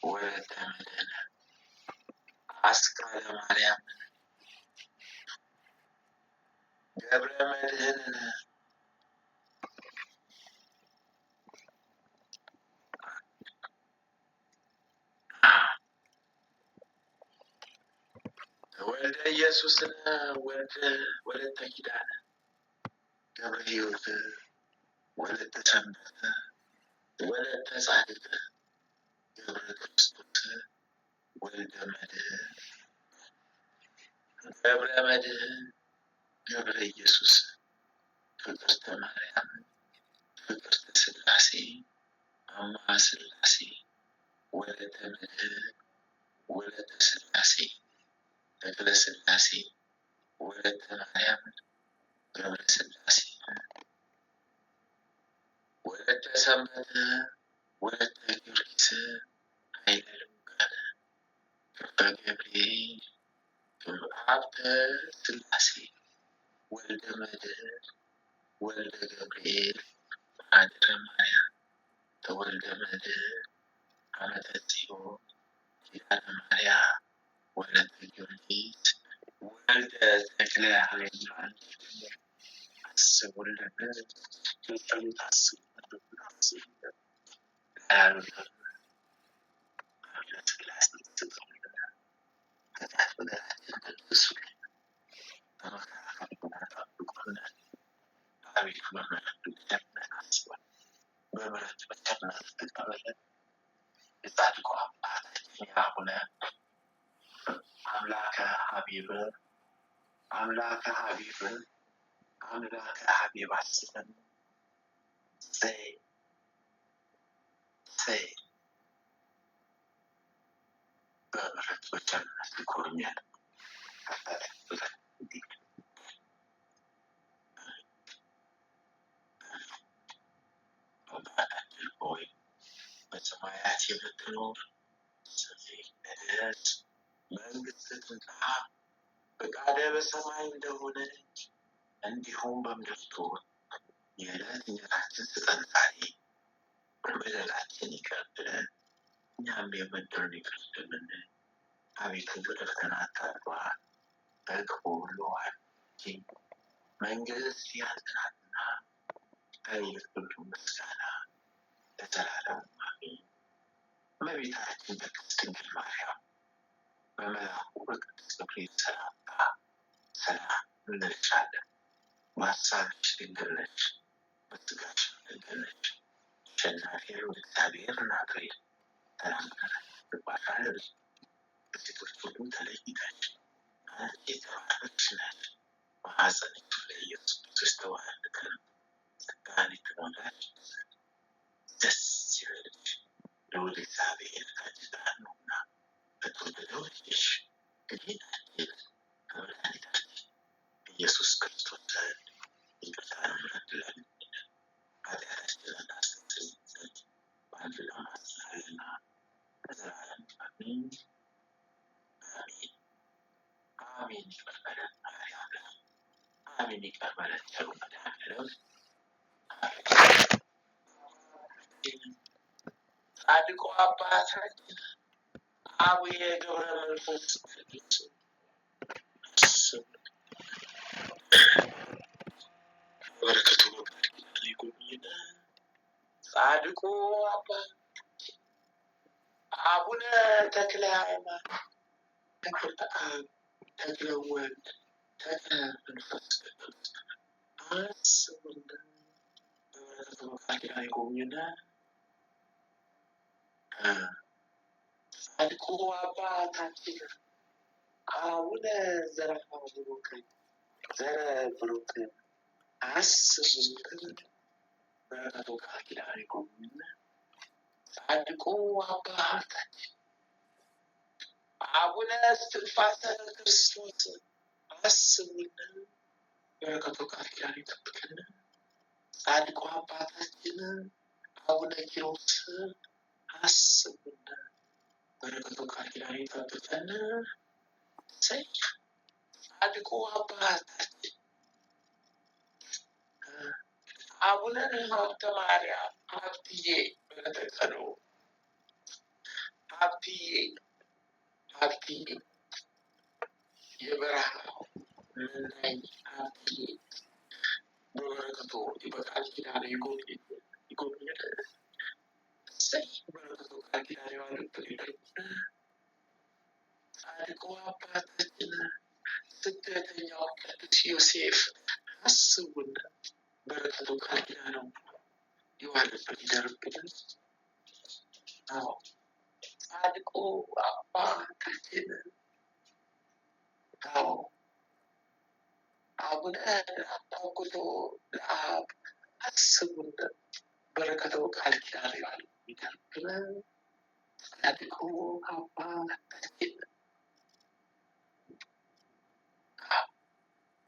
ወለተ መድኅነ አስካለ ማርያም ገብረ መድኅንነ ወልደ ኢየሱስነ ወለተ ኪዳነ ገብረ ሕይወት ወለተ ሰንበተ ወለተ ጻድቅ ገብረ ክርስቶስ ወልደ መድኅን ገብረ መድኅን ገብረ ኢየሱስ ፍቅርተ ማርያም ፍቅርተ ሥላሴ አምሃ ሥላሴ ወለተ መድኅን ወለተ ሥላሴ ተክለ ሥላሴ ወለተ ማርያም ገብረ ሥላሴ ወለተ ሰንበተ ወለተ ጊዮርጊስ ኃይለ ልዑካነ ክበ ገብርኤል ሀብተ ሥላሴ ወልደ መድኅን ወልደ ገብርኤል ማኅደረ ማርያም ተወልደ መድኅን ዓመተ ጽዮን ኪዳነ ማርያም ወለተ ጊዮርጊስ ወልደ ተክለ ሃይማኖት አስቡልን ጸሎት አስቡልን ያሉት አብለት ክላስ ተጽፎልን ከታች በገራችን ተደሱልን በመከራከር ጠብቁልን። አቤቱ በምሕረቱ ቸርነት አስበን በምሕረቱ በቸርነት ተቀበለን። የጻድቁ አባታችን አቡነ አምላከ ሀቢብ አምላከ ሀቢብ አስበን ሰይ በምሕረቱ በቸርነት ይጎብኘን። አባታችን ሆይ በሰማያት የምትኖር ስምህ ይቀደስ፣ መንግሥትህ ትምጣ፣ ፈቃድህ በሰማይ እንደሆነች እንዲሁም በምድር ትሁን። የዕለት እንጀራችንን ስጠን ዛሬ፣ በደላችንን ይቅር በለን እኛም የበደሉንን ይቅር እንደምንል። አቤቱ ወደ ፈተና አታግባን፣ ከክፉ ሁሉ አድነን። መንግሥት ያንተ ናትና፣ ኃይል፣ ክብር፣ ምስጋና ለዘላለሙ አሜን። እመቤታችን በቅድስት ድንግል ማርያም በመልአኩ በቅዱስ ገብርኤል ሰላምታ ሰላም እንልሻለን። በሐሳብሽ ድንግል ነሽ፣ በሥጋሽም ድንግል ነሽ። አሸናፊ እግዚአብሔር እናት ሆይ ሰላምታ ይገባሻል። ከሴቶች ሁሉ ተለይተሽ አንቺ የተባረክሽ ነሽ፣ ማኅፀንሽ ፍሬ ኢየሱስ ክርስቶስ የተባረከ ነው። ጸጋን የተሞላሽ ደስ ይበልሽ፣ ልዑል እግዚአብሔር ከአንቺ ጋር ነውና በተወደደው ልጅሽ ከጌታችን ከመድኃኒታችን ኢየሱስ ክርስቶስ ዘንድ ይቅርታን ምሕረትን ኃጢአታችንን አስተሰርይ ዘንድ በአንድ ለማጽናልና ለዘላለም አሜን አሜን አሜን። ይቅር በለን ማርያም፣ አሜን ይቅር በለን ቸሩ መድኃኔዓለም። ጻድቁ አባታችን አቡነ ገብረ መንፈስ ቅዱስ በረከቱ በቃል ይጎብኝን። ጻድቁ አባታችን አቡነ ተክለ ሃይማኖት ተክለ አብ ተክለ ወልድ ተክለ መንፈስ ቅዱስ አስቡልን፣ በበረከቱ በቃል ይጎብኝን። ጻድቁ አባታችን አቡነ ዘረብሩክ አስቡልን፣ በረከቱ ቃል ኪዳን ይጎብኝን። ጻድቁ አባታችን አቡነ እስትንፋሰ ክርስቶስ አስቡልን፣ በረከቱ ቃል ኪዳን ይጠብቅን። ጻድቁ አባታችን አቡነ ኪሮስ አስቡልን፣ በረከቱ ቃል ኪዳን ይጠብቀን። ጻድቁ አባታችን አቡነ ሀብተ ማርያም ሀብትዬ በተቀኑ ሀብተ ሀብቲ የበረሃው ምናኝ ሀብቲ በበረከቱ በቃል ኪዳኑ ይጎብኛል። እሰይ በረከቱ ቃል ኪዳን የዋለበት ይደርብን። ጻድቁ አባታችን ስደተኛው ቅዱስ ዮሴፍ አስቡን። በረከቱ ቃል ኪዳኑ የዋለበት ይደርብን። አዎ ጻድቁ አባታችን አዎ አቡነ አባጉቶ ለአብ አስቡን። በረከቱ ቃል ኪዳን የዋለበት ይደርብን። ጻድቁ አባታችን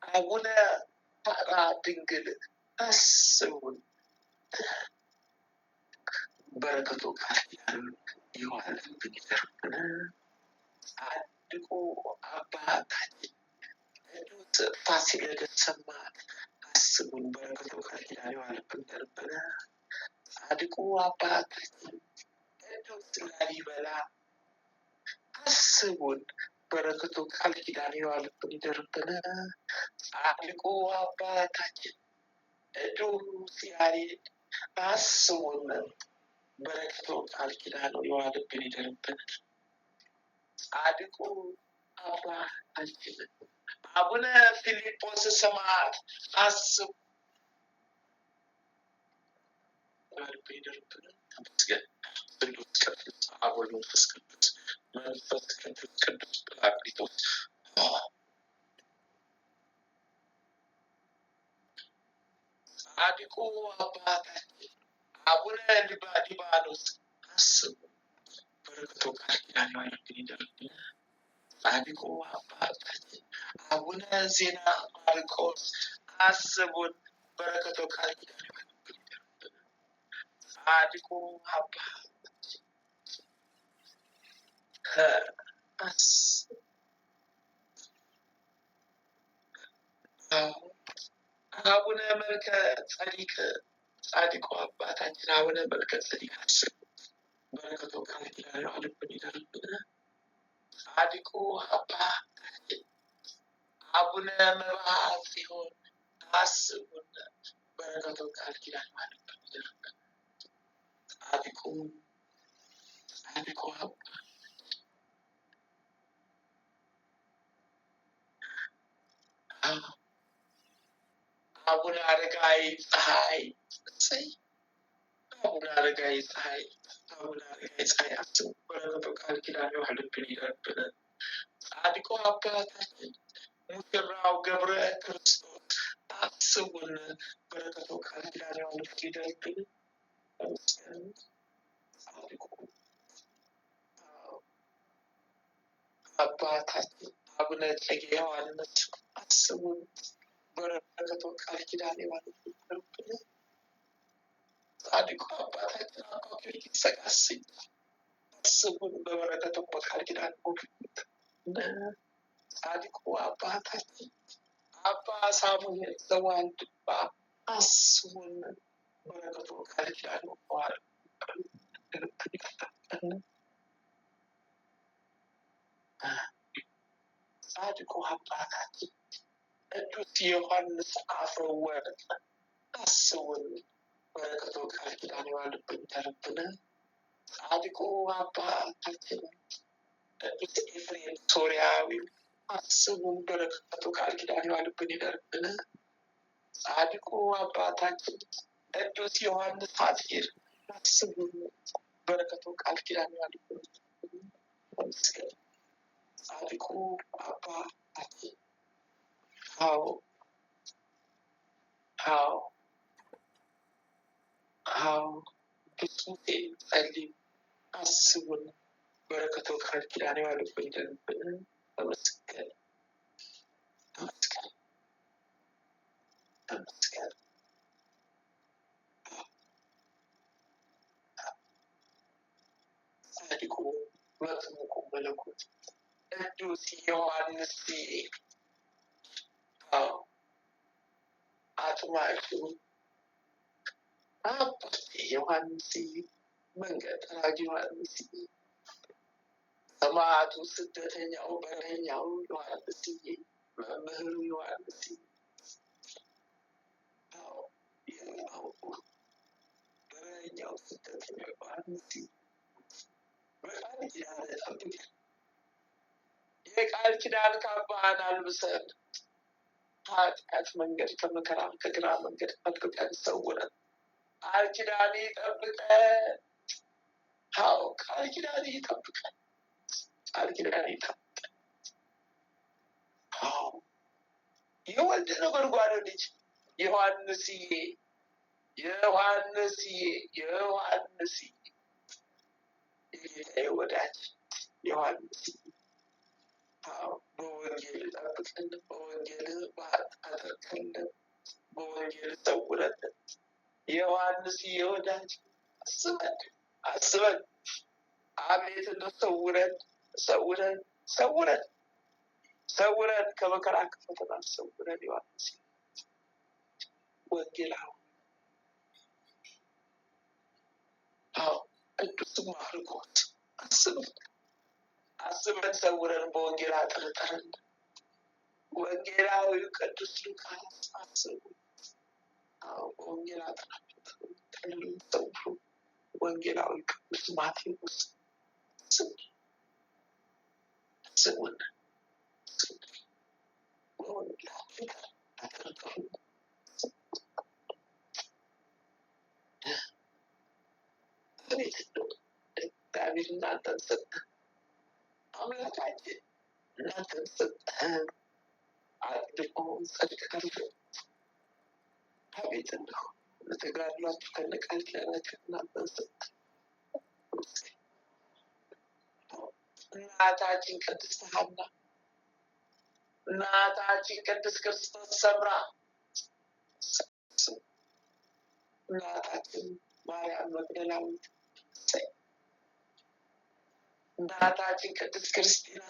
አቡነ ሐራ ድንግል አስቡን። በረከቱ ቃል ኪዳን የዋለበት ይደርብን። ጻድቁ አባታችን ቅዱስ ፋሲለደስ ሰማዕት አስቡን። በረከቱ ቃል ኪዳን የዋለበት ይደርብን። ጻድቁ አባታችን ቅዱስ ላሊበላ አስቡን። በረከቱ ቃል ኪዳን የዋለበት ይደርብን። ጻድቁ አባታችን ቅዱስ ያሬድ አስቡን። በረከቱ ቃል ኪዳን የዋለበት ይደርብን። ጻድቁ አባታችን አቡነ ፊልጶስ ሰማዕት አስቡ። ይደርብን። ተመስገን። ቅዱስ ቅዱስ አብ ወልድ መንፈስ ቅዱስ መንፈስ ቅዱስ ጰራቅሊጦስ ጻድቁ አባታችን አቡነ ሊባኖስ አስቡ። በረከቱ ቃል ኪዳን የዋለበት ይደርብን። ጻድቁ አባታችን አቡነ ዜና ማርቆስ አስቡን። በረከቱ ቃል ኪዳን የዋለበት ይደርብን። ጻድቁ አባታችን አቡነ መልከ ጸዲቅ ጻድቁ አባታችን አቡነ መልከ ጸዲቅ አስቡ። በረከቱ ቃል ኪዳን የዋለበት ይደርብን። ጻድቁ አባታችን አቡነ መብዓ ጽዮን አስቡን። በረከቱ ቃል ኪዳን የዋለበት ይደርብን። ጻድቁ አቡነ አረጋዊ ፀሐይ እሰይ አቡነ አረጋዊ ፀሐይ አስቡ። በረከቱ ቃል ኪዳን የዋለበት ይደርብን። ጻድቁ አባታችን ሙሽራው ገብረ ክርስቶስ አስቡን። በረከቱ ቃል ኪዳን የዋለበት ይደርብን። ጻድቁ አባታችን አቡነ እጨጌ ዮሐንስ አስቡን። በረከቱ ቃል ኪዳን የዋለበት ይደርብን። ጻድቁ አባታችን አባ ጊዮርጊስ ዘጋስጫ አስቡን። በበረከቱ ቃል ኪዳን የዋለበት ጻድቁ አባታችን አባ ሳሙኤል ዘዋልድባ አስቡን። በረከቱ ቃል ኪዳን የዋለበት ይደርብን። ጻድቁ አባታችን ቅዱስ ዮሐንስ አፈወርቅ አስቡን። በረከቱ ቃል ኪዳን የዋለበት ይደርብን። ጻድቁ አባታችን ቅዱስ ኤፍሬም ሶርያዊ አስቡን። በረከቱ ቃል ኪዳን የዋለበት ይደርብን። ጻድቁ አባታችን ቅዱስ ዮሐንስ ሐጺር አስቡን። በረከቱ ቃል ኪዳን የዋለበት ይደርብን። ጻድቁ አባታችን ብፁዕ ጸሊም አስቡን። በረከቱ ቃል ኪዳን የዋለበት ይደርብን። ተመስገን ተመስገን ተመስገን። ጻድቁ መጥምቁ መለኮት ቅዱስ ዮሐንስ አጥማጩ አባቴ ዮሐንስ መንገድ ጠራጊ ዮሐንስ ሰማዕቱ ስደተኛው በረኛው ዮሐንስዬ መምህሩ ዮሐንስዬ በረኛው ስደተኛው ዮሐንስዬ በቃል ኪዳን ጠብቀን የቃል ኪዳን ካባህን አልብሰን ከኃጢአት መንገድ ከመከራ ከግራ መንገድ ጠብቀን ሰውረን ቃል ኪዳን ይጠብቀን። ቃል ኪዳን ይጠብቀን። ቃል ኪዳን ይጠብቀን። የወልድ ነጎድጓድ ልጅ ዮሐንስዬ የጌታዬ ወዳጅ ዮሐንስዬ በወንጌል ጠብቀን፣ በወንጌል አድርገን፣ በወንጌል ሰውረን። ዮሐንስዬ ወዳጅ አስበን አቤት ሰውረን ከመከራ ከፈተና ሰውረን። ዮሐንስ ወንጌላዊ ቅዱስ ማርቆስ አስበን ሰውረን በወንጌል አጥርተን። ወንጌላዊ ቅዱስ ሉቃስ በወንጌል አጥርተን ሰውሩ። ወንጌላዊ ቅዱስ ማቴዎስ ስሙን እግዚአብሔር እናንተን ሰጠ። አምላካችን እናንተን ሰጠ። አድርጎ ጸድቀን አቤት እንደው ለተጋድሏችሁ ከነቃል ኪዳናችሁ እናንተን ሰጠ። እናታችን ቅድስት ሐና፣ እናታችን ቅድስት ክርስቶስ ሰምራ፣ እናታችን ማርያም መግደላዊት፣ እናታችን ቅድስት ክርስቲና፣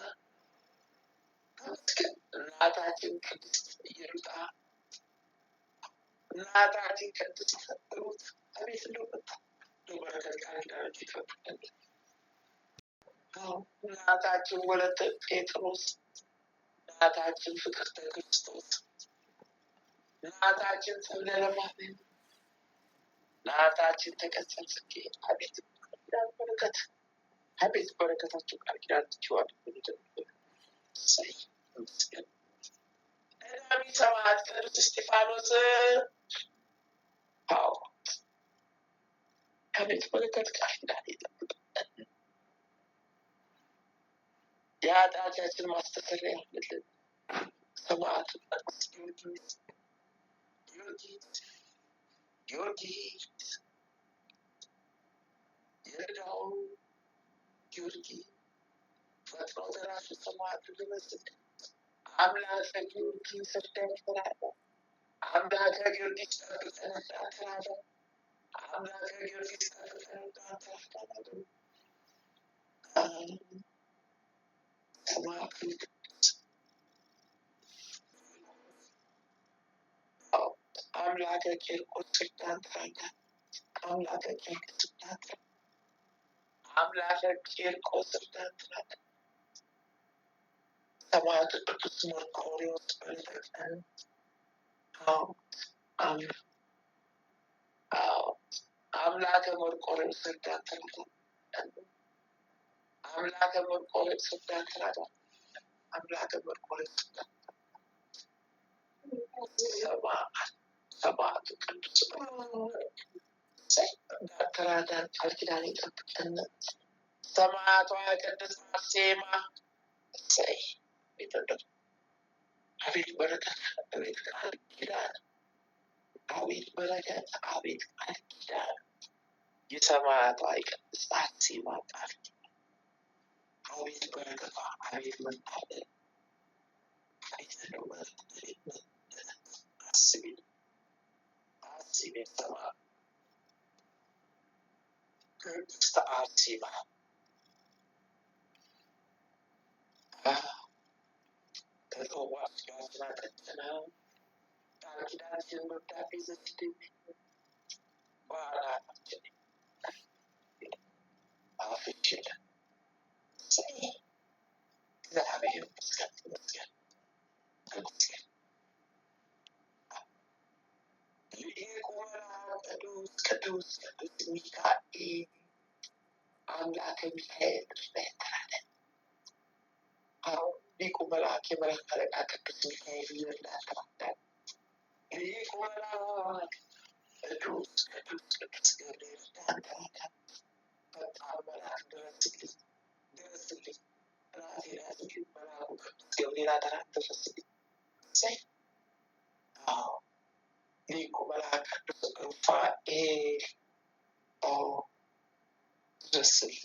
እናታችን ቅድስት ኢየሉጣ፣ እናታችን ቅድስት ሩት። አቤት እንደው በረከት ቃል ኪዳናችሁ ይጠብቀን። እናታችን ወለተ ጴጥሮስ፣ እናታችን ፍቅርተ ክርስቶስ፣ እናታችን ሰብለ ማርያም፣ እናታችን ተቀጸል ጽጌ። አቤት በረከት፣ አቤት በረከታቸው ቃል ኪዳናቸው ቀዳሚ ሰማዕት ቅዱስ እስጢፋኖስ። አቤት በረከት ቃል ኪዳን ይጠብቀን። የኃጢአታችን ማስተሰሪያ ያድርግልን። ሰማዕቱ ቅዱስ ጊዮርጊስ የረዳው ጊዮርጊስ ፈጥኖ ደራሹ ሰማዕቱ ልመስል። አምላከ ጊዮርጊስ እርዳን ተራዳ። አምላከ ጊዮርጊስ ጠብቀን እርዳን ተራዳ። አምላከ ጊዮርጊስ ጠብቀን እርዳን ተራዳ። ሰማዕቱ አምላከ ቂርቆስ እርዳን ተራዳ። አምላከ ቂርቆስ እርዳን ተራዳ። አምላከ ቂርቆስ እርዳን ተራዳ። ሰማዕቱ ቅዱስ መርቆሬዎስ በልተቀን። አምላከ መርቆሬዎስ እርዳን ተራዳ። አምላከ መርቆሬዎስ እርዳን ተራዳ። አምላከ መርቆሬዎስ እርዳን ሰማዕቱ ቅዱስ ተራዳን ቃል ኪዳን ይጠብቀን። ሰማዕቷ ቅድስት አርሴማ አቤት በረከት፣ አቤት ቃል ኪዳን፣ አቤት በረከት፣ አቤት ቃል ኪዳን። የሰማዕቷ የቅድስት አርሴማ ቃል ኪዳን፣ አቤት በረከቷ፣ አቤት መታደል፣ አቤት ነው በረከት። አስቤ ሰማዕት ቅድስት አርሴማ ከጽዋት ጋር ስላጠጥና ቃል ኪዳንሽን መብዳቤ ዘግድ በኋላችን አፍችል ቅዱስ ሚካኤል አምላከ ሚካኤል ሊቁ መልአክ የመላእክት አለቃ ቅዱስ ሚካኤል ይርዳል። ሊቁ መልአክ ቅዱስ ገብርኤል ይርዳል። በጣም መልአክ ድረስልኝ ራሴን መልአኩ ቅዱስ ገብርኤል አደራ ድረስልኝ። ሊቁ መልአክ ቅዱስ ሩፋኤል ድረስልኝ።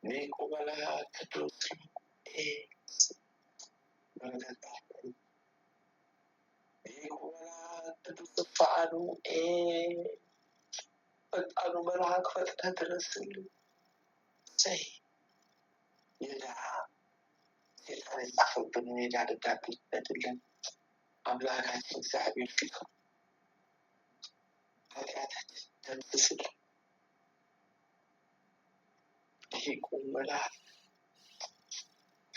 ሊቁ መልአክ ቅዱስ ሩፋኤል ሊቁ መልአክ ቅዱስ ፋኑኤል ፈጣኑ መልአክ ፈጥነህ ድረስልኝ። የድሃ ሴጣን የጻፈብን የዕዳ ደብዳቤ ይፈታልን። አምላካችን እግዚአብሔር ፊት ኃጢአታችን ደምስስልን። ሊቁ መልአክ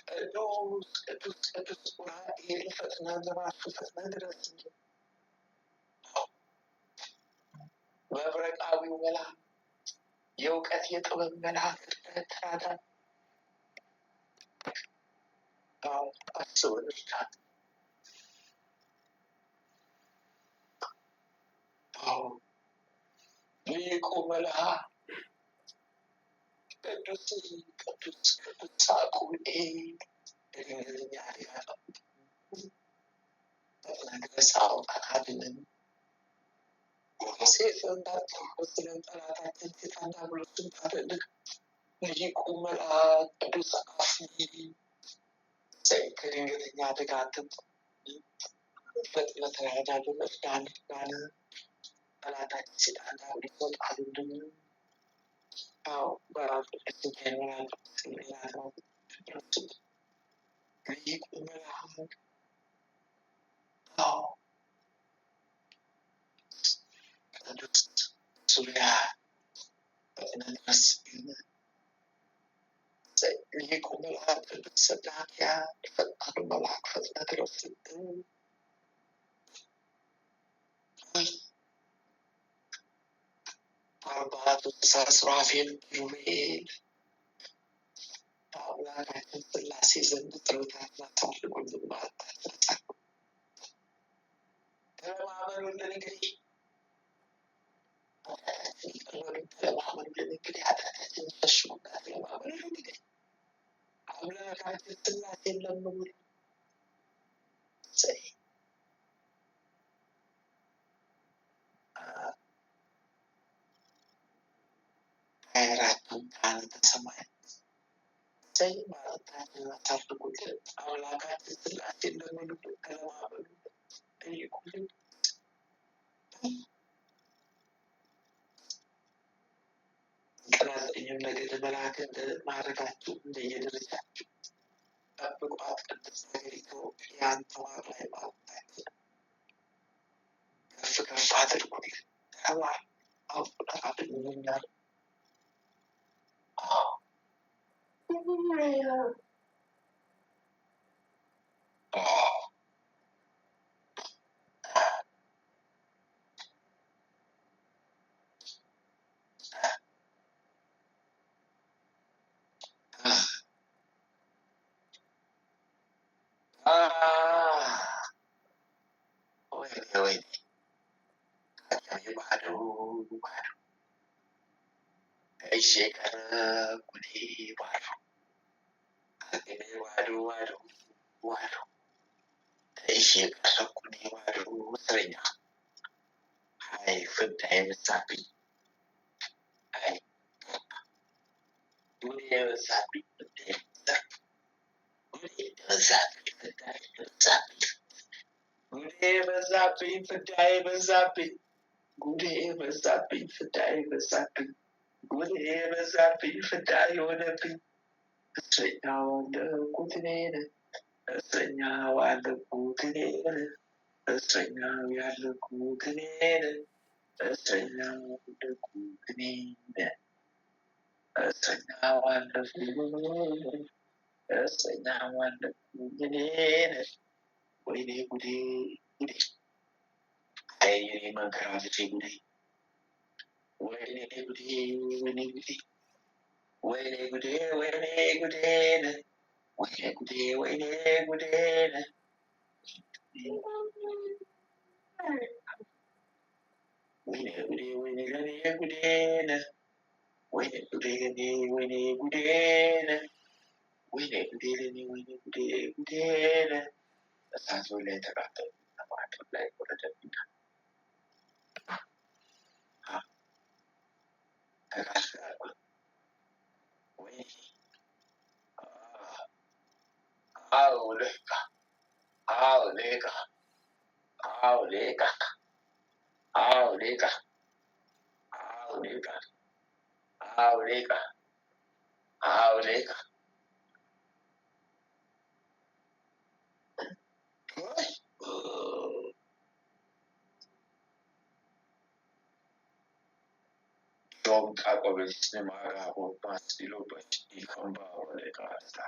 ቅዱስ ኡራኤል ፈጥነህ ድረስልን። መብረቃዊው መልአክ የእውቀት የጥበብ መልአክ ተራዳን። አስበን እርዳን። ሊቁ መልአክ ቅዱስ ሳቁኤል ድንግልና ያለው በመንፈስ አውጣን አድነን። ሴፍን እንዳትወስደን ጠላታችን ሴጣን ዲያብሎስን ታደግ። ሊቁ መልአክ ቅዱስ አፍኒን ከድንገተኛ አደጋ ፈጥነህ ተራዳን። እርዳን። ጠላታችን ሴጣን ዲያብሎስን ጣሉልን። ሊቁ መልአክ ቅዱስ ዙሪያ ፈጥነህ ድረስልን። ሊቁ መልአክ ቅዱስ ሰዳክያ ፈጣኑ መልአክ ፈጥነህ ድረስልን። አባቱ ሱራፌል ኪሩቤል አምላካችን ሥላሴ ዘንድ ጸሎታችንን አታድርጉልን። ተለማመኑልን እንግዲህ ኃጢአታችንን ሸሽጉና ተለማመኑልን እንግዲህ አምላካችን ሥላሴን ለምኑልን። ሀይራቱን ካህናተ ሰማያት ማለታችንን አታድርጉልን። አምላካችን ሥላሴን ለምኑልን፣ ተለማመኑልን፣ ጠይቁልን። ቀናተኛም ነገደ መላክ እንደ ማዕረጋችሁ እንደየደረጃችሁ ጠብቋት። ቅድስት ሀገር ኢትዮጵያን ተዋርዳ ሃይማኖታችን ከፍ ከፍ አድርጉልን። ተባል አድርጉልኛል። ወይኔ ባዶ እሺ ቀረኩኔ ባዶ እሺ ቀረኩኔ ባዶ እስረኛ አይ ፍዳ የበዛብኝ አይ ጉዴ የበዛብኝ ፍዳዬ በዛብኝ ጉዴ በዛብኝ ፍዳዬ በዛብኝ ጉዴ በዛብኝ ፍዳ የሆነብኝ እስረኛው ያለኩት እኔ ነኝ። እስረኛው ያለኩት እኔ ነኝ። እስረኛው ያለኩት እኔ ነኝ። እስረኛው ያለኩት እኔ ነኝ። እስረኛው ያለኩት እኔ ነኝ። ወይኔ ጉዴ ጉዴ! አይ የኔ መንከራተቴ ጉዴ! ወይኔ ጉዴ ወይኔ ጉዴ! ወይኔ ጉዴ ወይኔ ጉዴን! ወይኔ ጉዴ ወይኔ ጉዴን! ወይኔ ጉዴ ወይኔ ለኔ ጉዴን! ወይኔ ጉዴ ለኔ ወይኔ ጉዴን! ወይኔ ጉዴ ለኔ ወይኔ ጉዴ ጉዴን! እሳቱ ላይ ተቃጠሉ ማዕድን ላይ ወረደብኝ። ተቃጠልኩ። ወይኔ አዎ ልካ አዎ ልካ አዎ ልካ አዎ ልካ አዎ ልካ አዎ ልካ አዎ ልካ Job capabilities magago pastilo pasti kamba ole kasta.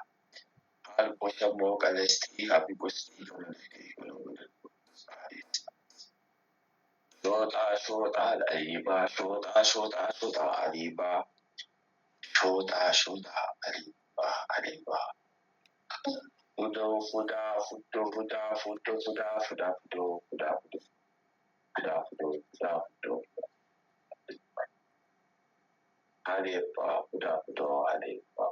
Al pochamo kalesti happy posti komende komende. Shota aliba shota aliba shota aliba. Fudo fuda fudo fuda fudo fuda fuda fudo fuda fudo fuda fudo fuda fudo. Aliba fuda fudo aliba.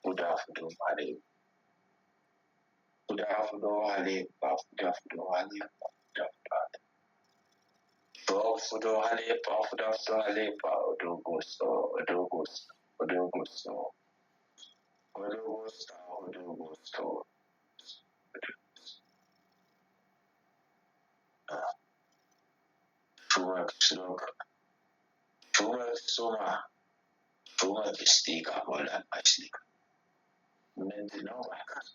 Fuda fudo aliba. Fuda fudo aliba fuda fudo aliba fuda fudo. Fudo aliba fuda fudo aliba odogoso odogoso odogoso odogoso odogoso. Chumak snoka chumak soma chumak stika wala astika. Mendino makas.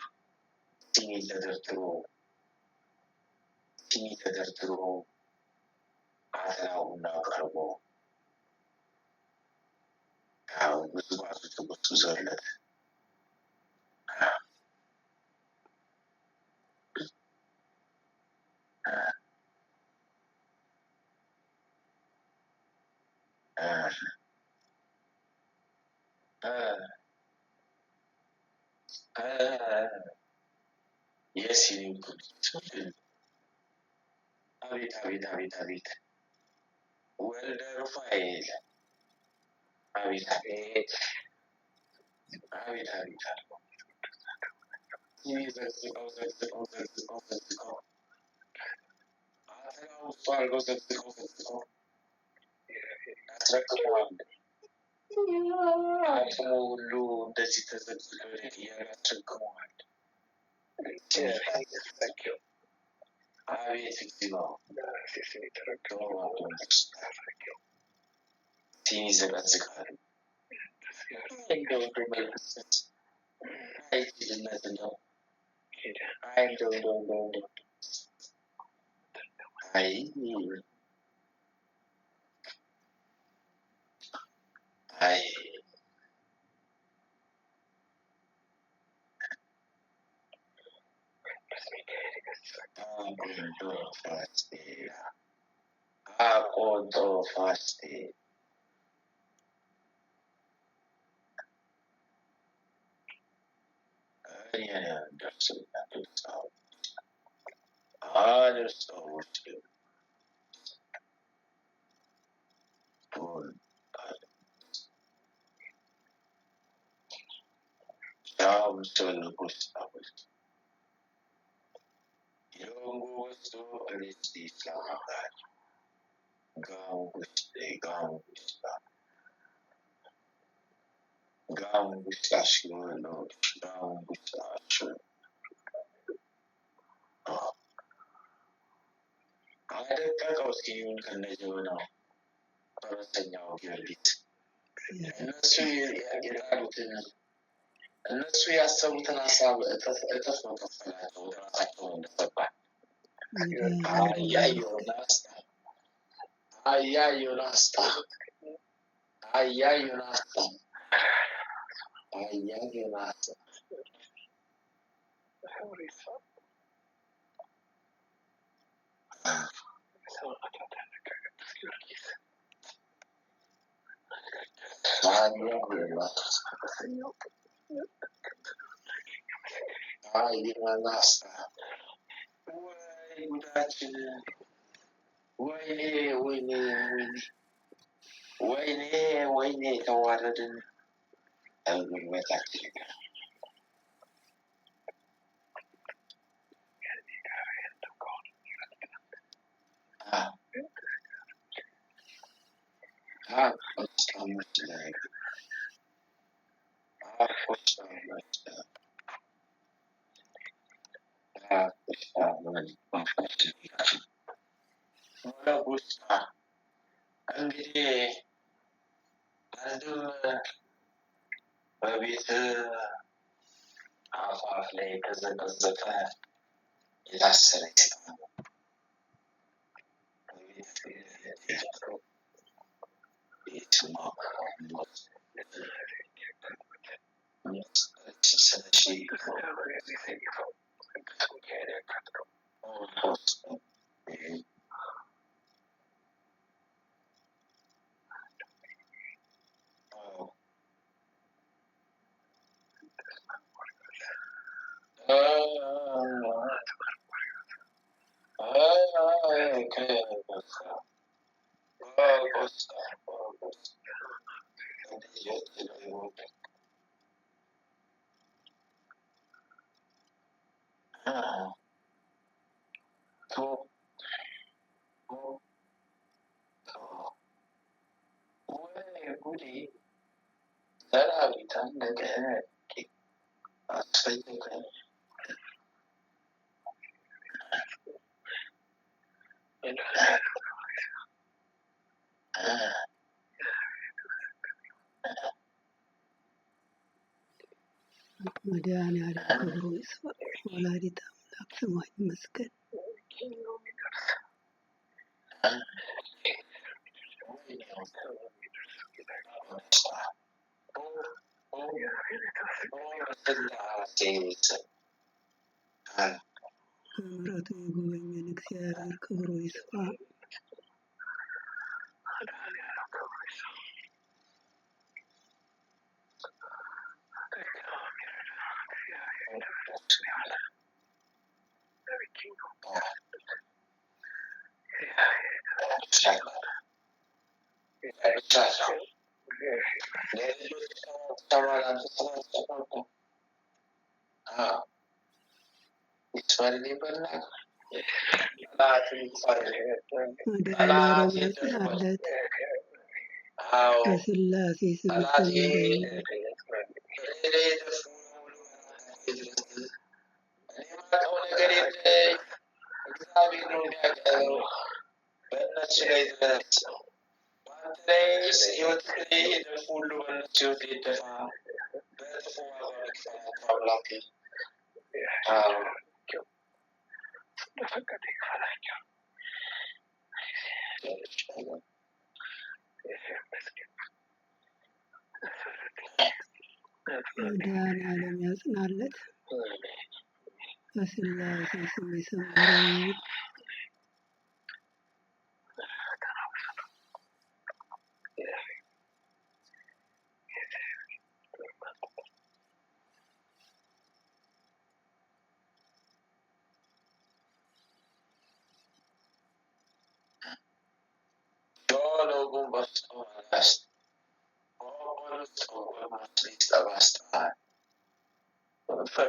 Tini taderdro asla una karbo. Kau busu zorlet. Yes, you could. Abit. Welder file. Abit. ሁሉ እንደዚህ ተዘግዝሎ ያስቸግረዋል። አቤት እግዚኦ ሲኒ ይዘቀዝቃሉ። እንደው መልክት አይችልነት እንደው አይ እንደው አይ አይ አቆንጦ ፋስቴ አደቀቀው እስኪሆን ከነጀበናው በመተኛው ጊዮርጊስ እነሱ የጣሉትን እነሱ ያሰቡትን ሀሳብ እጥፍ ነው ከፈላቸው ወደ ራሳቸው እንደሰባል። አያ ዮናስታ Ayya masa. Ayya masa. Ayya masa. Wai gudaችን ወይኔ ወይኔ ወይኔ ወይኔ ተዋረድን ጉልበታችን እንግዲህ አንድም በቤት አፋፍ ላይ የተዘቀዘቀ የታሰረ ይሰጣል። ሰራዊት አለቀ አስፈለገ መድኃኒዓለም ክብሩ ይስፋ። ወላዲተ አምላክ ስሟ ይመስገን። በምሕረቱ የጎበኘን እግዚአብሔር ክብሩ ይስፋ። መድኃኒዓለም ያጽናለት። በሥላሴ ስም ይሰመርልን። እግዚአብሔር ነው የሚያውቀው በእነሱ ላይ ድረስ በአንተ ላይስ ሕይወት ላይ የደፉ ሁሉ በእነሱ ሕይወት ሊደፋ በእጥፍ ዋጋ መክፈል አምላኬ በፈቀደ ይክፈላቸው። መድኃኒዓለም ያጽናለት። በሥላሴ ስም ይሰመርልን።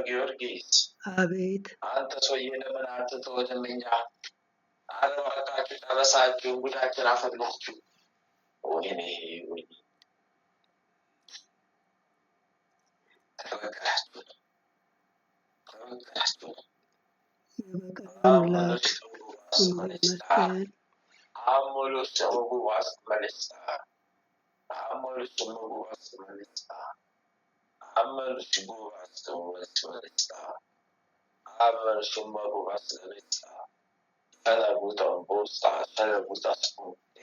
ጊዮርጊስ አቤት አንተ ሰውዬ ለምን አትተወንም? እኛ ኧረ እባካችሁ ጨረሳችሁ፣ ጉዳችን አፈላችሁ። ወይኔ ወይኔ ተበቀላችሁ ተበቀላችሁ። የበቀል አምላክ ስሙ ይመስገን። አሞሎች ምግብ አስመልስታ አሞሎች ምግብ አስመልስታ አመሎች ምግብ አስመልስታ አመሎች ምግብ አስመልስታ ሰለቡታውን በውስጣ ሰለቡታ ስሙቴ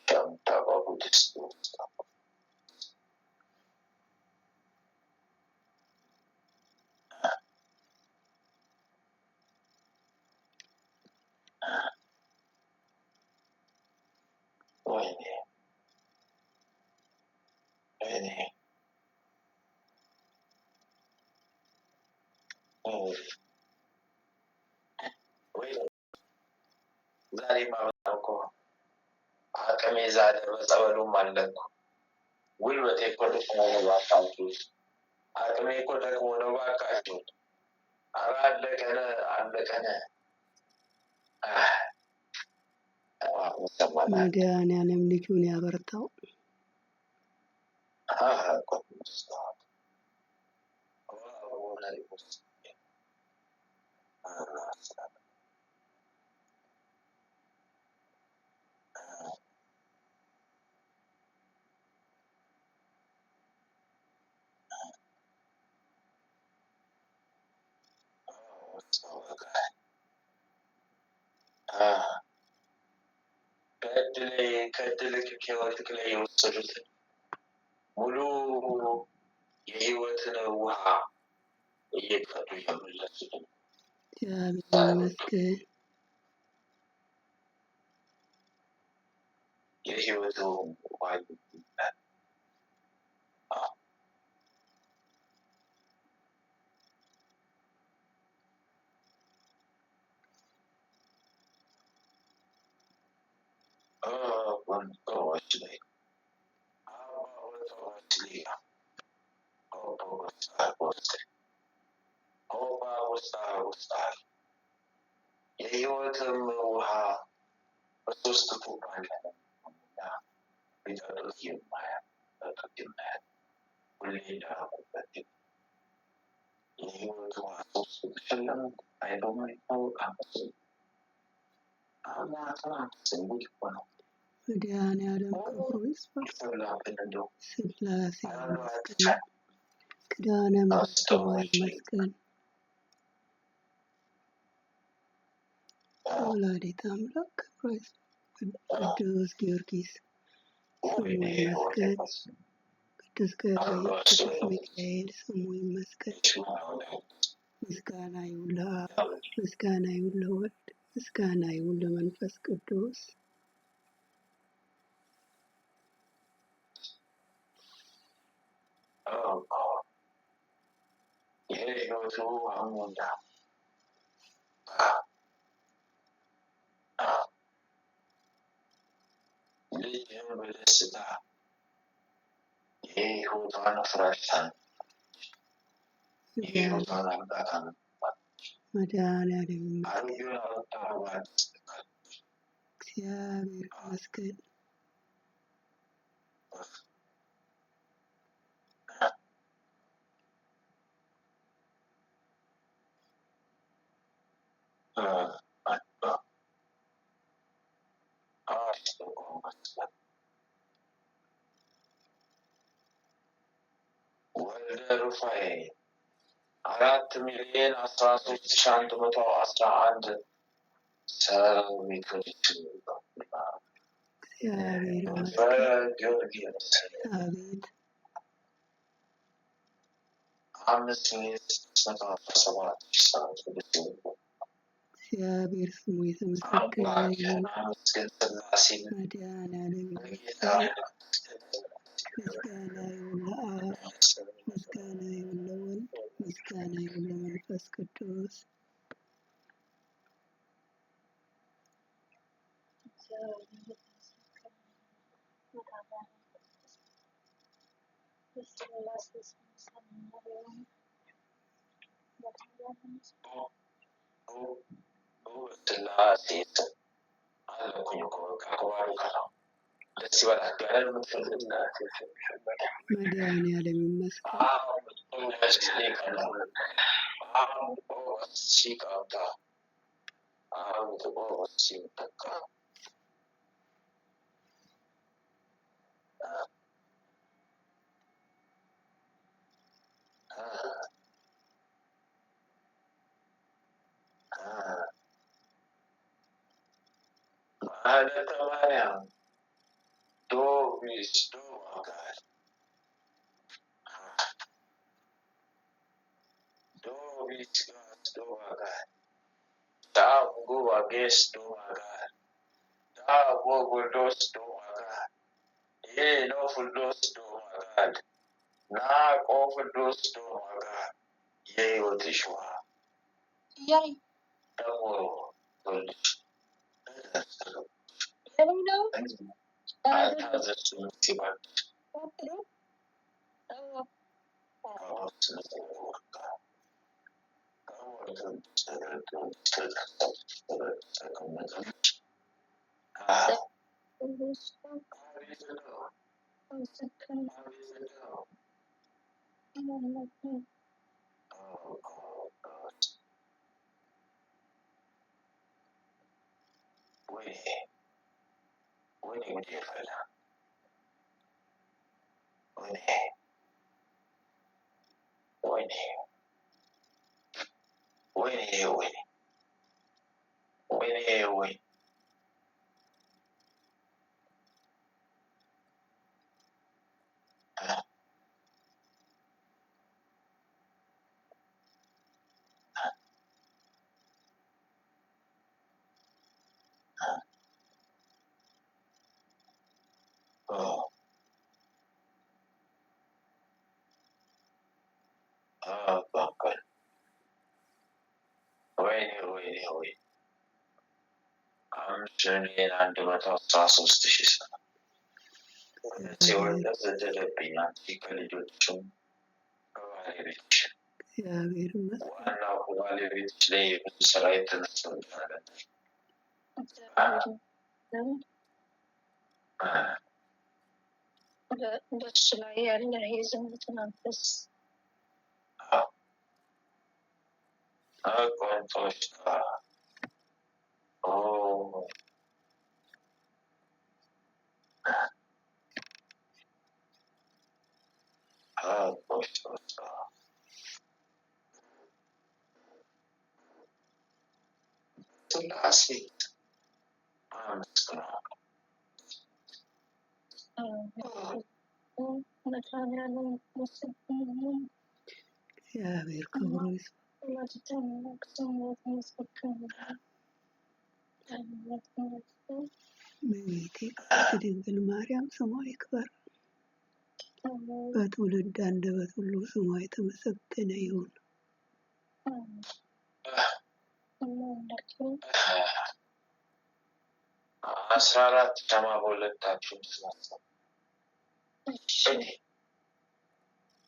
ሸምተባቡ ደስ ውስጣ ወይኔ ወይኔ ወይ ዛሬ ማበላው እኮ አቅሜ ዛሬ በጸበሉም አለኩ ጉልበቴ እኮ ደክሞ ነው ባካችሁ። አቅሜ እኮ ደክሞ ነው ባካችሁ። ኧረ አለቀነ አለቀነ። መድኃኒዓለም ልጁን ያበርታው። ከእድል ከህይወት ላይ የወሰዱትን ሙሉ የህይወትን ውሃ እየቀዱ የመለሱትን እግዚአብሔር ይመስገን። የህይወቱ ውሃ የህይወትም ውሃ በሶስት ቱባለ ሊጠጡት የማያጠጡት የማያት ሁሌ እንዳረጉበት የህይወት ውሃ ሶስት ተሸለሙ አይዶማ ይታወቅ ስንጉድ ሆነው መድኃኒዓለም ክብሩ ይስፋ። ሥላሴ ይመስገን። ኪዳነ ምሕረት ስሟ ይመስገን። ወላዲተ አምላክ ክብሯ ይስፋ። ቅዱስ ጊዮርጊስ ስሙ ይመስገን። ቅዱስ ገብርኤል፣ ቅዱስ ሚካኤል ስሙ ይመስገን። ምስጋና ይሁን ለአብ፣ ምስጋና ይሁን ለወልድ፣ ምስጋና ይሁን ለመንፈስ ቅዱስ። የህይወቱ አሞላ ልጅም በደስታ የህይወቷን ፍራሽታን የህይወቷን አምጣታን መድኃኒዓለም አሮጌውን አወጣባት እግዚአብሔር ይመስገን። ወልደ ሩፋኤል 4,013,111 ሰው ሚክሮች እግዚአብሔር ይመስገን። ጊዮርጊስ አቤት 5,617 እግዚአብሔር ስሙ የተመሰገነ ይሁን። አመስገን ሥላሴን መድኃኒዓለም በጌታ ይመስገን። ምስጋና ይሁን ለአብ፣ ምስጋና ይሁን ለወልድ፣ ምስጋና ይሁን ለመንፈስ ቅዱስ። ሥላሴ አለኩኝ እኮ በቃ ከባሉ ከነው ደስ ይበላችሁ ያለ መድኃኒዓለም ይመስገን። ማለተ ማርያም ዶቢስ ዶጋር ዶቢስ ጋር ዶጋር Tabu against Domaga. Tabu goes Domaga. Ye no for those Domaga. Knock over those Domaga. Ye will Tishwa. Yay. Double. I'm turning under what I saw suspicious. Oh, so last week, I'm just gonna. እግዚአብሔር ክብሩ ይስፋ። እመቤቴ ቅድስት ድንግል ማርያም ስሟ ይክበር። በትውልድ አንደበት ሁሉ ስሟ የተመሰገነ ይሁን። 14 ሻማ በሁለታችሁም ስላሰብ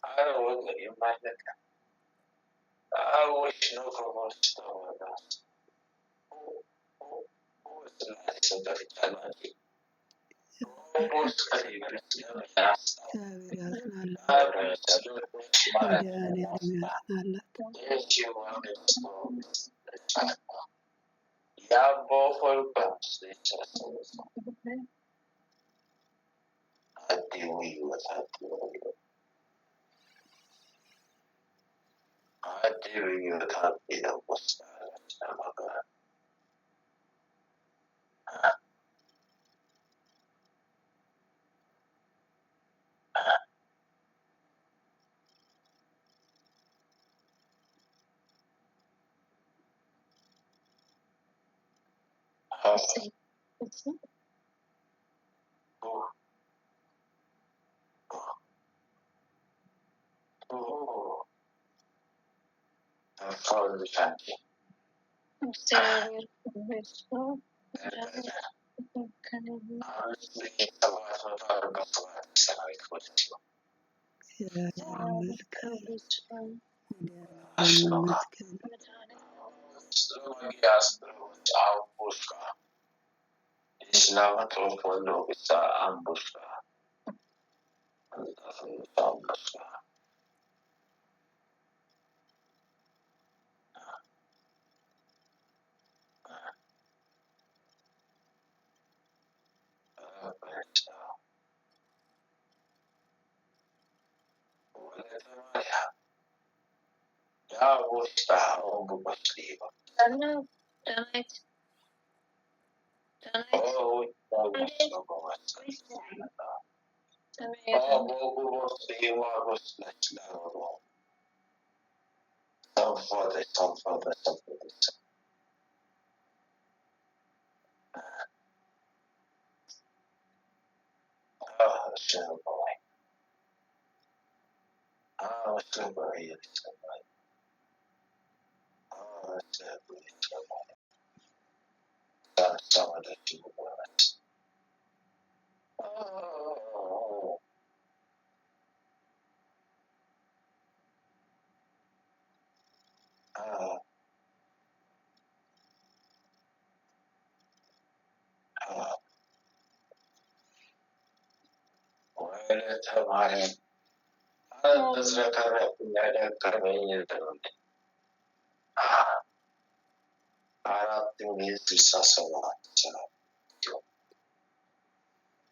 አረ ወገን የማለቀ አዎች ነው ከሞስት ተወዳ እግዚአብሔር ያጽናላት፣ መድኃኔዓለም ያጽናላት።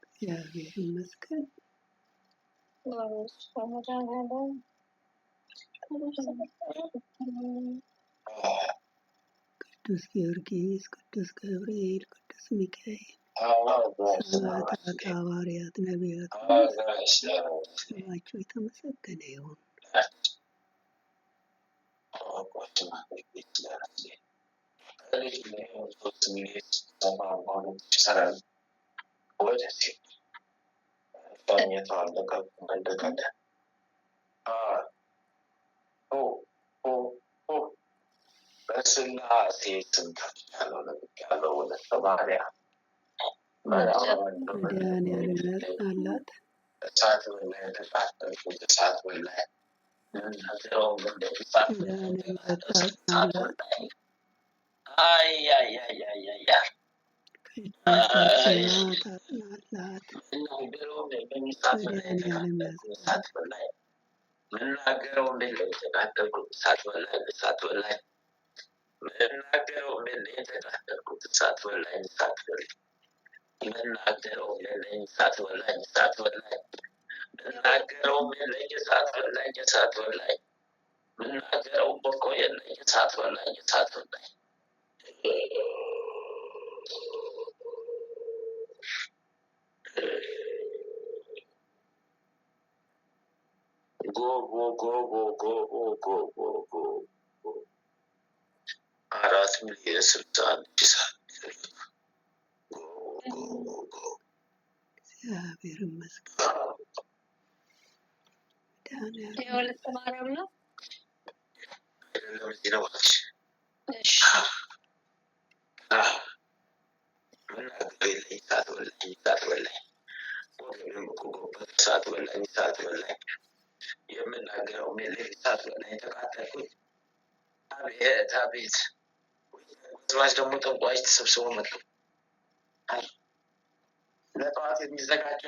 እግዚአብሔር ይመስገን። ቅዱስ ጊዮርጊስ፣ ቅዱስ ገብርኤል፣ ቅዱስ ሚካኤል፣ ሰማዕታት፣ ሐዋርያት፣ ነቢያት ስማቸው የተመሰገነ ይሁን። መድኃኒዓለም ያጽናላት። መድኃኒዓለም ያጽናላት። ከእጃቸው ታጽናላት። መድኃኒዓለም ያጽናላት። እግዚአብሔር ይመስገን። የወለተ ማርያም ነው። ደግሞ ጠንቋዮች ተሰብስበው መጡ። ለጠዋት የሚዘጋጁ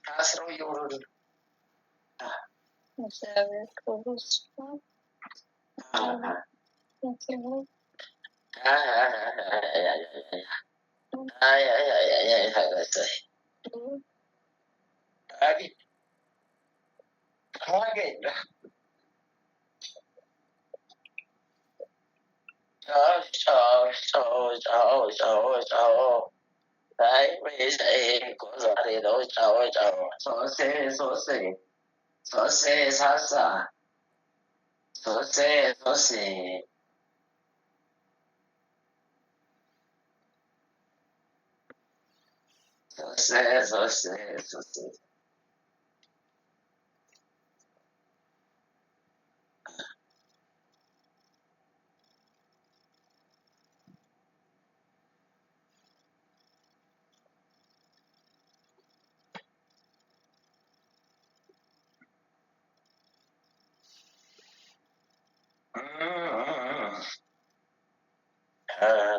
ታስረው እየወረዱ ነው።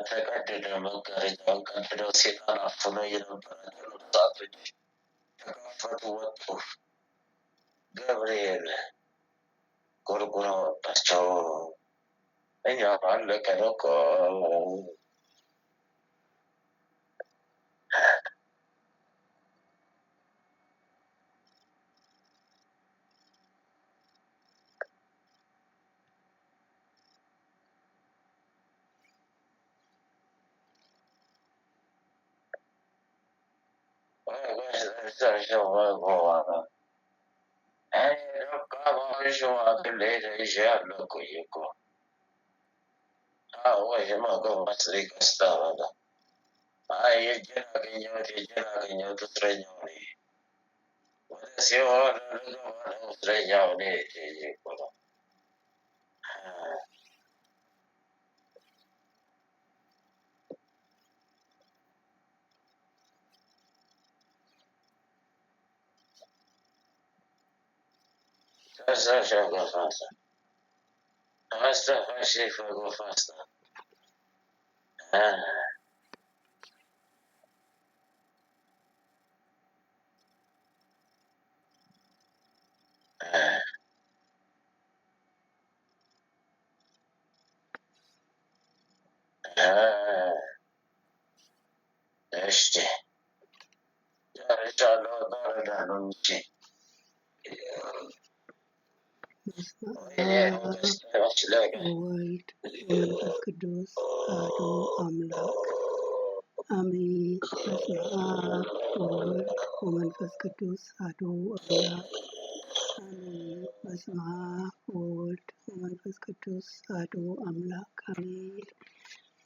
ተቀደደ መጋረጃውን ቀድደው ሴጣን አፍኖ የነበራቸው ወጣቶች ተከፈቱ፣ ወጡ። ገብርኤል ጎርጉሮ ወጣቸው። እኛም አለቀን እኮ የእጄን አገኘሁት እስረኛው ነኝ። ሲሆን እስረኛው እኔ እኮ ነው። እሺ ጨርሻለሁ። እባረራለሁ እንጂ በስመ አብ ወወልድ ወመንፈስ ቅዱስ አሐዱ አምላክ አሜን። በስመ አብ ወወልድ ወመንፈስ ቅዱስ አሐዱ አምላክ አሜን። በስመ አብ ወወልድ ወመንፈስ ቅዱስ አሐዱ አምላክ አሜን።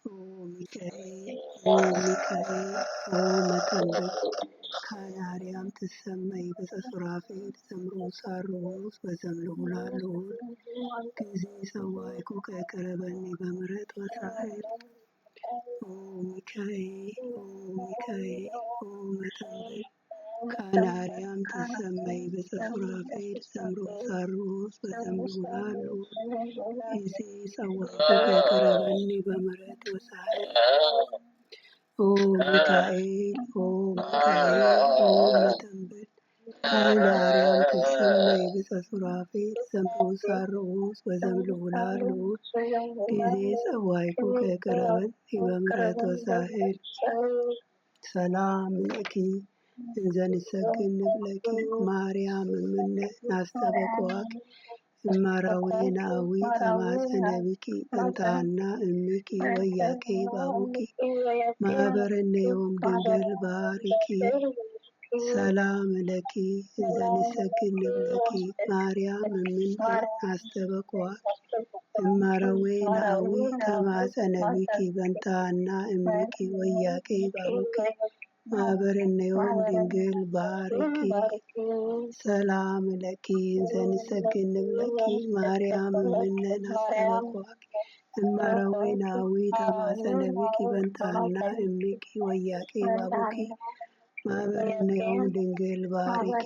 ኦ ሚካኤል ኦ ሚካኤል ኦ መጠምብ ካህነ አርያም ትሰመይ በጸሱራፌል ዘምሮ ሳርዎስ በዘምልሁ ላልሆን ጊዜ ሰዋይኩ ከቀረበኒ በምሕረት ወሳሄል ኦ ሚካኤል ኦ ሚካኤል ኦ መጠምብ ካህነ አርያም ትሰመይ በጸሱራፌል ዘምሮ ሳርዎስ በዘምልሁ ላልሆን ጊዜ ሰዋይኩ ከቀረበኒ በምሕረት ወሳሄል ኦ ሚካኤል ኦ ሚካኤል ኦ መጠምብ ካህነ አርያም ትሰመይ በጸሱራፌል ዘምሮ ሳርዎስ በዘምልሁ ላልሆን ጊዜ ጸዋይኩ ከቀረበኒ በምሕረት ወሳሄል ሰላም ለኪ እንዘ ንሰግድ ንብለኪ ማርያም እምነ ናስተበቅዋኪ እማራዊናዊ ተማጸነብኪ እንታና እምኪ ወያቄ ባቡኪ ማህበረነዮም ድንግል ባሪኪ ሰላም ለኪ እንዘ ንሰግድ ንብለኪ ማርያም እምነ ናስተበቅዋኪ እማራዊናዊ ተማጸነብኪ በንታና እምኪ ወያቄ ባቡኪ ማህበረነዮም ድንግል ባሪኪ ሰላም ለኪ እንዘ ንሰግድ ንብለኪ ማርያም እምነ ናስተበቅዋኪ እማራዊናዊ ተማጸነብኪ በንታና እምኪ ወያቄ ባቡኪ ማህበረነዮም ድንግል ባሪኪ።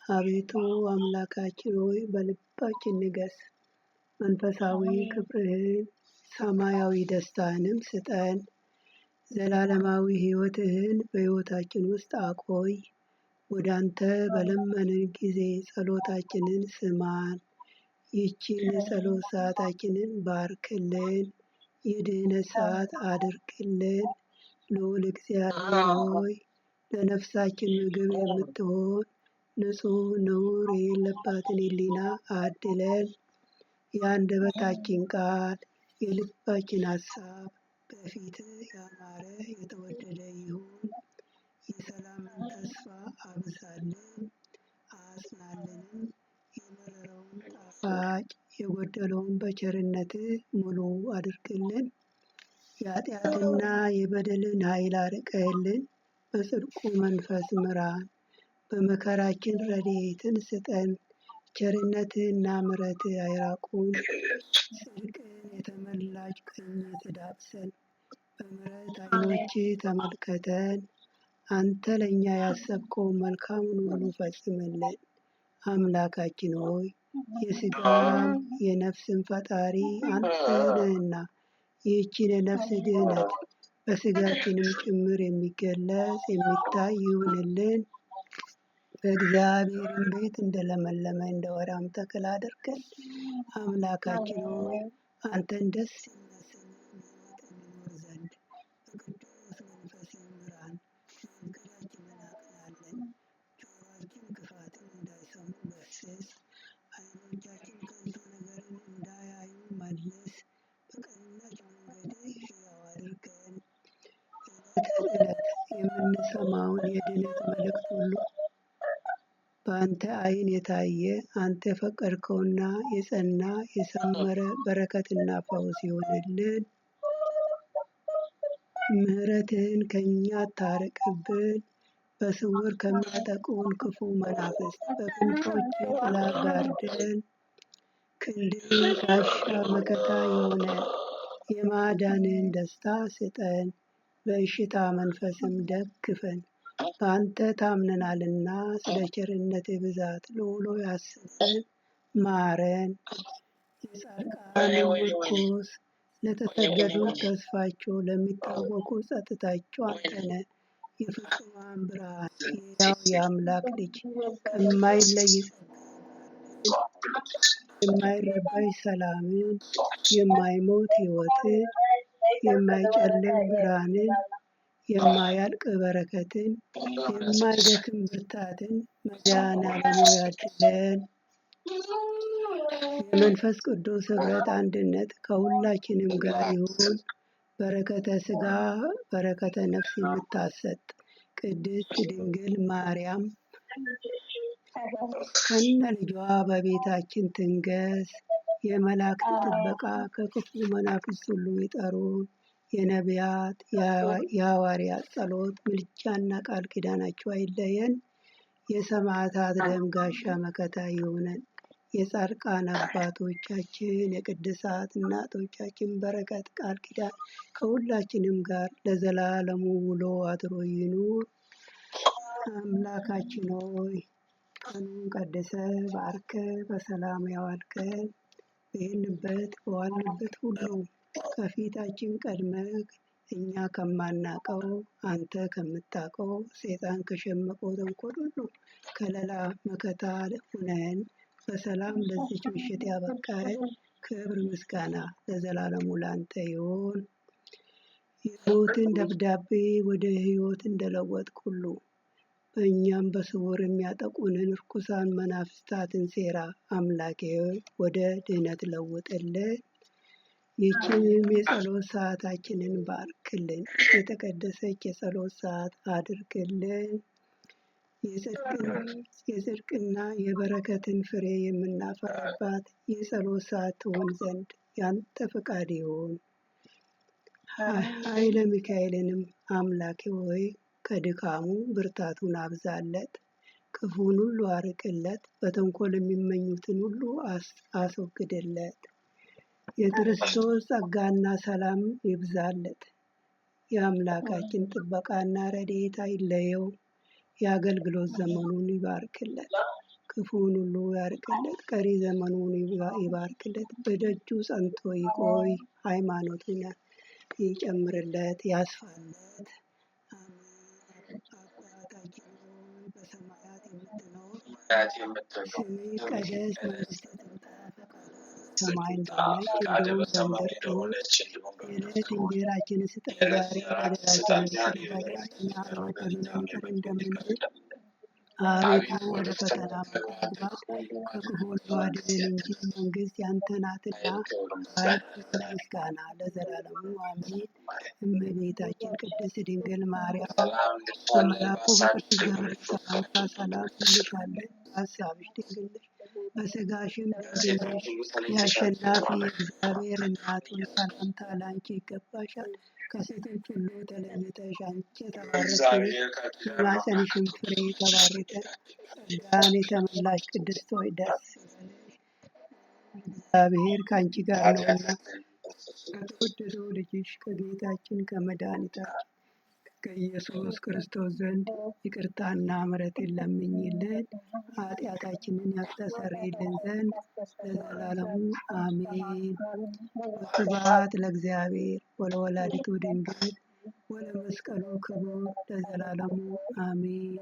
አቤቱ አምላካችን ሆይ በልባችን ንገስ፣ መንፈሳዊ ክብርህን ሰማያዊ ደስታንም ስጠን። ዘላለማዊ ሕይወትህን በሕይወታችን ውስጥ አቆይ። ወደ አንተ በለመንን ጊዜ ጸሎታችንን ስማን። ይህችን ጸሎት ሰዓታችንን ባርክልን፣ የድኅነት ሰዓት አድርግልን። ልዑል እግዚአብሔር ሆይ ለነፍሳችን ምግብ የምትሆን ንጹሕ ነውር የሌለባትን ሕሊና አድለን። የአንደበታችን ቃል የልባችን ሐሳብ በፊትህ ያማረ የተወደደ ይሁን። የሰላምን ተስፋ አብዛልን፣ አጽናልንም። የመረረውን ጣፋጭ የጎደለውን በቸርነትህ ሙሉ አድርግልን። የኃጢአትና የበደልን ኃይል አርቀህልን፣ በጽድቁ መንፈስ ምራን። በመከራችን ረድኤትን ስጠን። ቸርነትህና ምሕረትህ አይራቁን። ጽድቅን የተመላች ቀኝህ ትዳብሰን። በምሕረት ዓይኖችህ ተመልከተን። አንተ ለእኛ ያሰብከውን መልካሙን ሁሉ ፈጽምልን። አምላካችን ሆይ የሥጋም የነፍስም ፈጣሪ አንተ ነህና ይህችን የነፍስ ድህነት በሥጋችንም ጭምር የሚገለጽ የሚታይ ይሁንልን። በእግዚአብሔርም ቤት እንደለመለመ እንደ ወይራም ተክል አድርገን። አምላካችን ሆይ አንተን ደስ የሚያሰኝ ሕይወት እንኖር ዘንድ በቅዱስ መንፈስ ምራን። መንገዳችንን አቅናለን። ጆሮአችን ክፋትን እንዳይሰሙ ገስጽ። ዓይኖቻችን ከንቱ ነገርን እንዳያዩ መልስ። በቀናች መንገድህ ሕያው አድርገን። ዕለት ዕለት የምንሰማውን የድኅነት መልእክት ሁሉ በአንተ ዓይን የታየ አንተ የፈቀድከውና የጸና የሰመረ በረከትና ፈውስ ይሆንልን። ምሕረትህን ከእኛ አታርቅብን። በስውር ከሚያጠቁን ክፉ መናፍስት በክንፎች ጥላ ጋርደን። ክንድህ ጋሻ መከታ የሆነን የማዳንን ደስታ ስጠን። በእሽታ መንፈስም ደግፈን። በአንተ ታምነናልና ስለ ቸርነትህ ብዛት ልዑል ሆይ አስበን ማረን። የጻድቃን ምርኩዝ ለተሰደዱት ተስፋቸው፣ ለሚታወቁ ጸጥታቸው አንተ ነህ። የፍጹማን ብርሃን የሕያው የአምላክ ልጅ ከማይለይ የማይረባሽ ሰላምን፣ የማይሞት ሕይወትን፣ የማይጨልም ብርሃንን፣ የማያልቅ በረከትን፣ የማይደክም ብርታትን መድኃኔዓለም ሆይ አድለን። የመንፈስ ቅዱስ ኅብረት አንድነት ከሁላችንም ጋር ይሁን። በረከተ ሥጋ በረከተ ነፍስ የምታሰጥ ቅድስት ድንግል ማርያም ከነ ልጇ በቤታችን ትንገስ። የመላእክት ጥበቃ ከክፉ መናፍስት ሁሉ ይጠሩን። የነቢያት የሐዋርያት ጸሎት ምልጃና ቃል ኪዳናቸው አይለየን። የሰማዕታት ደም ጋሻ መከታ ይሁነን። የጻድቃን አባቶቻችን የቅድሳት እናቶቻችን በረከት ቃል ኪዳን ከሁላችንም ጋር ለዘላለሙ ውሎ አድሮ ይኑር። አምላካችን ሆይ ቀኑን ቀድሰ ባርከ በሰላም ያዋልከን፣ በዋልንበት ሁሉ ከፊታችን ቀድመህ እኛ ከማናቀው አንተ ከምታውቀው ሰይጣን ከሸመቀው ተንኮል ሁሉ ከለላ መከታ ሁነን በሰላም ለዚች ምሽት ያበቃን። ክብር ምስጋና ለዘላለሙ ላንተ ይሁን። የሞትን ደብዳቤ ወደ ሕይወት እንደለወጥክ ሁሉ በእኛም በስውር የሚያጠቁንን ርኩሳን መናፍስታትን ሴራ አምላኬ ወደ ድህነት ለውጥልን። ይህችንም የጸሎት ሰዓታችንን ባርክልን። የተቀደሰች የጸሎት ሰዓት አድርግልን። የጽድቅና የበረከትን ፍሬ የምናፈራባት የጸሎት ሰዓት ትሆን ዘንድ ያንተ ፈቃድ ይሁን። ኃይለ ሚካኤልንም አምላኬ ሆይ ከድካሙ ብርታቱን አብዛለት፣ ክፉን ሁሉ አርቅለት፣ በተንኮል የሚመኙትን ሁሉ አስወግድለት። የክርስቶስ ጸጋና ሰላም ይብዛለት። የአምላካችን ጥበቃና ረድኤት አይለየው። የአገልግሎት ዘመኑን ይባርክለት፣ ክፉን ሁሉ ያርቅለት፣ ቀሪ ዘመኑን ይባርክለት። በደጁ ጸንቶ ይቆይ፣ ሃይማኖቱን ይጨምርለት፣ ያስፋለት። አባታችን ሆይ በሰማያት የምትኖር ስምህ ይቀደስ፣ መንግሥትህ ትምጣ፣ ፈቃድህ በሰማይ እንደሆነች እንዲሁም በምድር ትሁን። የዕለት እንጀራችንን ስጠን ዛሬ፣ በደላችንን ይቅር በለን እኛም የበደሉንን ይቅር እንደምንል። አቤቱ ወደ ፈተና አታግባን፣ ከክፉ ሁሉ አድነን እንጂ መንግሥት ያንተ ናትና፣ ኃይል፣ ምስጋና ለዘላለሙ አሜን። እመቤታችን ቅድስት ድንግል ማርያም በመልአኩ በቅዱስ ገብርኤል ሰላምታ ሰላም እንልሻለን። በሐሳብሽ ድንግል ነሽ፣ በሥጋሽም ድንግል ነሽ። የአሸናፊ የእግዚአብሔር እናት ሆይ ሰላምታ ለአንቺ ይገባሻል። ከሴቶች ሁሉ ተለይተሽ አንቺ የተባረክሽ ነሽ፣ የማኅፀንሽም ፍሬ የተባረከ ነው። ጸጋን የተመላሽ ቅድስት ሆይ ደስ ይበልሽ፣ እግዚአብሔር ከአንቺ ጋር ነውና ከተወደደው ልጅሽ ከጌታችን ከመድኃኒታችን ከኢየሱስ ክርስቶስ ዘንድ ይቅርታና ምሕረትን ለምኝልን ኃጢአታችንን ያስተሰርይልን ዘንድ ለዘላለሙ አሜን። ወስብሐት ለእግዚአብሔር ወለወላዲቱ ድንግል ወለመስቀሉ ክቡር ለዘላለሙ አሜን።